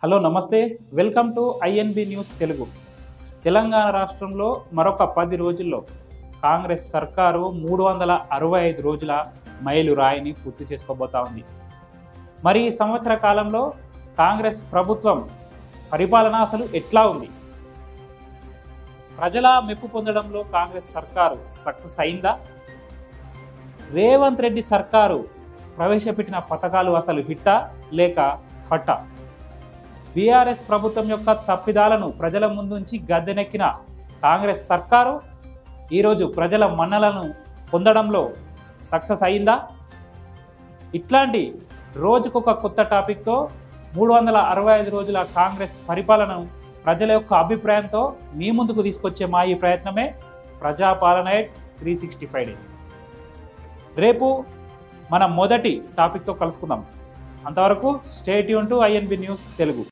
Hello నమస్తే, welcome to INB news Telugu. Telangana రాష్ట్రంలో మరొక 10 రోజుల్లో కాంగ్రెస్ సర్కారు 365 రోజుల మైలురాయిని పూర్తి చేసుకోబోతా ఉంది. మరి ఈ సంవత్సర కాలంలో కాంగ్రెస్ ప్రభుత్వం పరిపాలన అసలు ఎట్లా ఉంది? ప్రజల మెప్పు పొందడంలో కాంగ్రెస్ సర్కారు సక్సెస్ అయిందా? రేవంత్ రెడ్డి సర్కారు ప్రవేశపెట్టిన పథకాలు అసలు హిట్టా లేక ఫట్టా? బీఆర్ఎస్ ప్రభుత్వం యొక్క తప్పిదాలను ప్రజల ముందుంచి గద్దెనెక్కిన కాంగ్రెస్ సర్కారు ఈరోజు ప్రజల మన్నలను పొందడంలో సక్సెస్ అయిందా? ఇట్లాంటి రోజుకొక కొత్త టాపిక్తో 365 రోజుల కాంగ్రెస్ పరిపాలనను ప్రజల యొక్క అభిప్రాయంతో మీ ముందుకు తీసుకొచ్చే మా ఈ ప్రయత్నమే ప్రజాపాలన 365 డేస్. రేపు మన మొదటి టాపిక్తో కలుసుకుందాం. అంతవరకు stay tune to INB news Telugu.